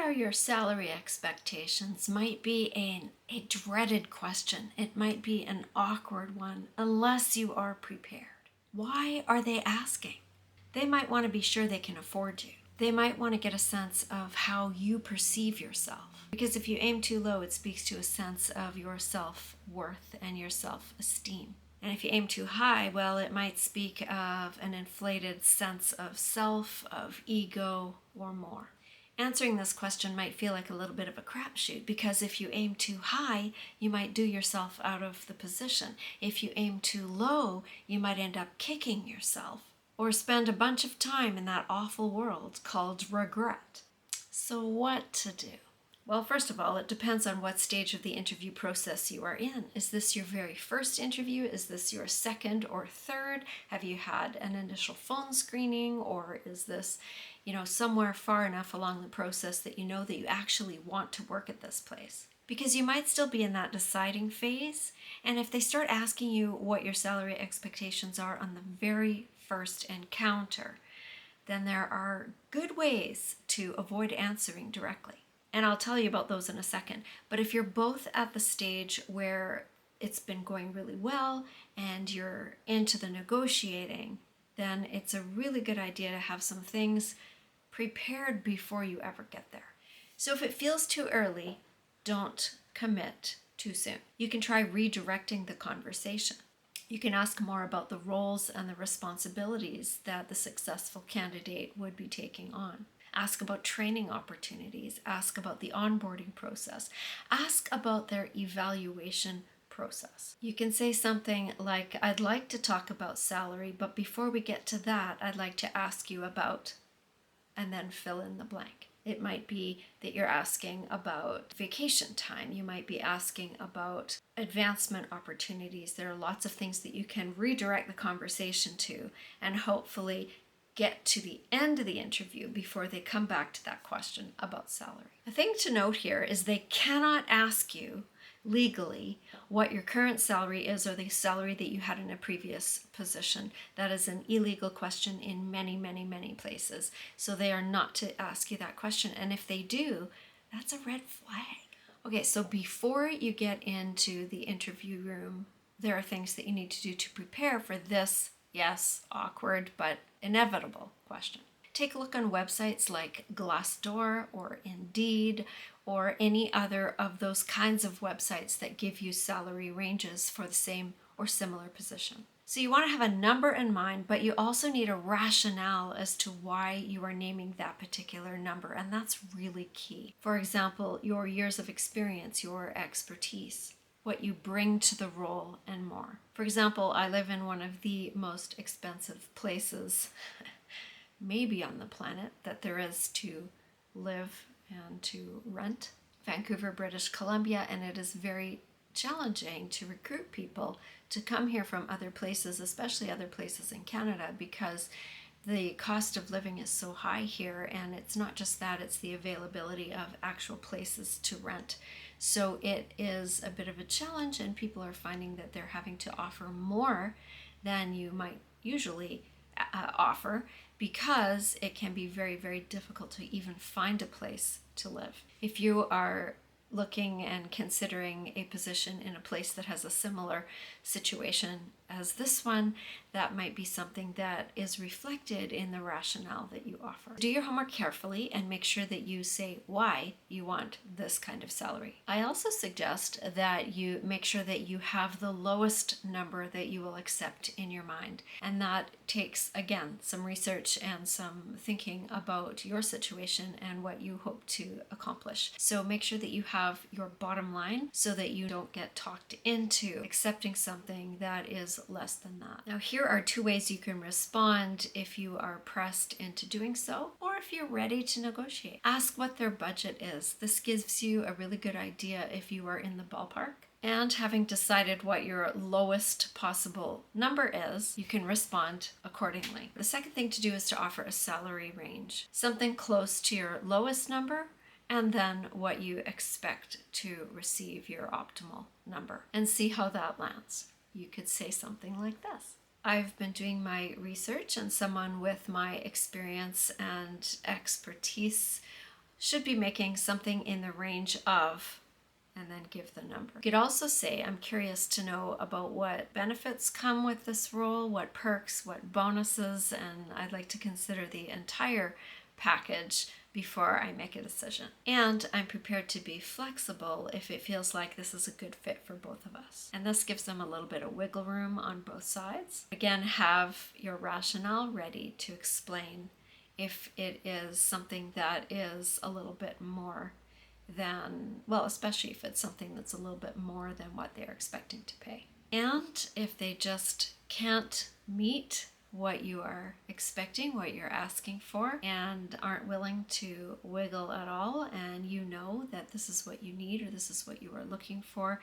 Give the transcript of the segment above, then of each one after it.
are your salary expectations might be a dreaded question. It might be an awkward one unless you are prepared. Why are they asking? They might want to be sure they can afford you. They might want to get a sense of how you perceive yourself. Because if you aim too low, it speaks to a sense of your self-worth and your self-esteem. And if you aim too high, well, it might speak of an inflated sense of self, of ego, or more. Answering this question might feel like a little bit of a crapshoot, because if you aim too high, you might do yourself out of the position. If you aim too low, you might end up kicking yourself or spend a bunch of time in that awful world called regret. So what to do? Well, first of all, it depends on what stage of the interview process you are in. Is this your very first interview? Is this your second or third? Have you had an initial phone screening, or is this, somewhere far enough along the process that you know that you actually want to work at this place? Because you might still be in that deciding phase, and if they start asking you what your salary expectations are on the very first encounter, then there are good ways to avoid answering directly. And I'll tell you about those in a second. But if you're both at the stage where it's been going really well and you're into the negotiating, then it's a really good idea to have some things prepared before you ever get there. So if it feels too early, don't commit too soon. You can try redirecting the conversation. You can ask more about the roles and the responsibilities that the successful candidate would be taking on. Ask about training opportunities. Ask about the onboarding process. Ask about their evaluation process. You can say something like, I'd like to talk about salary, but before we get to that, I'd like to ask you about, and then fill in the blank. It might be that you're asking about vacation time. You might be asking about advancement opportunities. There are lots of things that you can redirect the conversation to and hopefully get to the end of the interview before they come back to that question about salary. The thing to note here is they cannot ask you legally what your current salary is or the salary that you had in a previous position. That is an illegal question in many, many, many places. So they are not to ask you that question. And if they do, that's a red flag. Okay, so before you get into the interview room, there are things that you need to do to prepare for this, yes, awkward, but inevitable question. Take a look on websites like Glassdoor or Indeed or any other of those kinds of websites that give you salary ranges for the same or similar position. So you want to have a number in mind, but you also need a rationale as to why you are naming that particular number, and that's really key. For example, your years of experience, your expertise, what you bring to the role, and more. For example, I live in one of the most expensive places maybe on the planet that there is to live and to rent, Vancouver, British Columbia, and it is very challenging to recruit people to come here from other places, especially other places in Canada, because the cost of living is so high here, and it's not just that, it's the availability of actual places to rent. So it is a bit of a challenge, and people are finding that they're having to offer more than you might usually offer, because it can be very, very difficult to even find a place to live. If you are looking and considering a position in a place that has a similar situation as this one, that might be something that is reflected in the rationale that you offer. Do your homework carefully and make sure that you say why you want this kind of salary. I also suggest that you make sure that you have the lowest number that you will accept in your mind. And that takes, again, some research and some thinking about your situation and what you hope to accomplish. So make sure that you have your bottom line so that you don't get talked into accepting something that is less than that. Now, here are two ways you can respond if you are pressed into doing so, or if you're ready to negotiate. Ask what their budget is. This gives you a really good idea if you are in the ballpark. And having decided what your lowest possible number is, you can respond accordingly. The second thing to do is to offer a salary range, something close to your lowest number, and then what you expect to receive, your optimal number, and see how that lands. You could say something like this. I've been doing my research, and someone with my experience and expertise should be making something in the range of, and then give the number. You could also say, I'm curious to know about what benefits come with this role, what perks, what bonuses, and I'd like to consider the entire package before I make a decision. And I'm prepared to be flexible if it feels like this is a good fit for both of us. And this gives them a little bit of wiggle room on both sides. Again, have your rationale ready to explain if it is something that is a little bit more than, well, especially if it's something that's a little bit more than what they're expecting to pay. And if they just can't meet what you are expecting, what you're asking for, and aren't willing to wiggle at all, and you know that this is what you need or this is what you are looking for,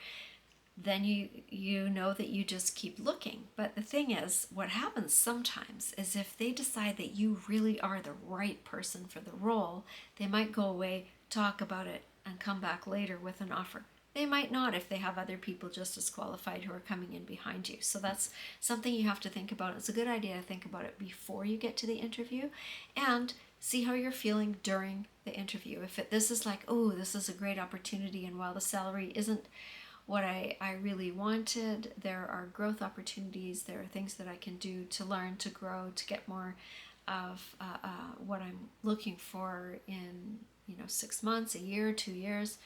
then you know that you just keep looking. But the thing is, what happens sometimes is if they decide that you really are the right person for the role, they might go away, talk about it, and come back later with an offer. They might not if they have other people just as qualified who are coming in behind you. So that's something you have to think about. It's a good idea to think about it before you get to the interview and see how you're feeling during the interview. If this is like, oh, this is a great opportunity, and while the salary isn't what I really wanted, there are growth opportunities, there are things that I can do to learn, to grow, to get more of what I'm looking for in 6 months, a year, 2 years.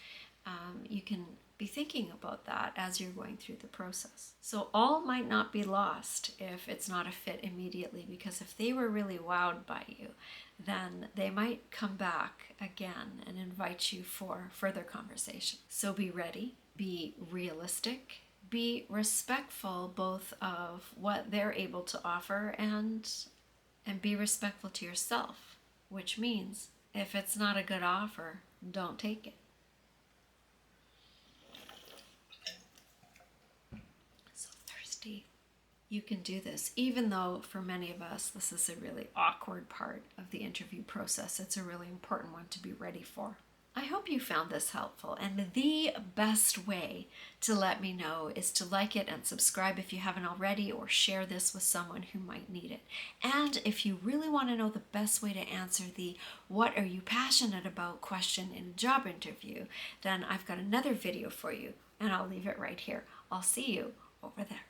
You can be thinking about that as you're going through the process. So all might not be lost if it's not a fit immediately, because if they were really wowed by you, then they might come back again and invite you for further conversation. So be ready, be realistic, be respectful both of what they're able to offer and be respectful to yourself, which means if it's not a good offer, don't take it. So thirsty. You can do this, even though for many of us, this is a really awkward part of the interview process. It's a really important one to be ready for. I hope you found this helpful, and the best way to let me know is to like it and subscribe if you haven't already, or share this with someone who might need it. And if you really want to know the best way to answer the "what are you passionate about" question in a job interview, then I've got another video for you, and I'll leave it right here. I'll see you over there.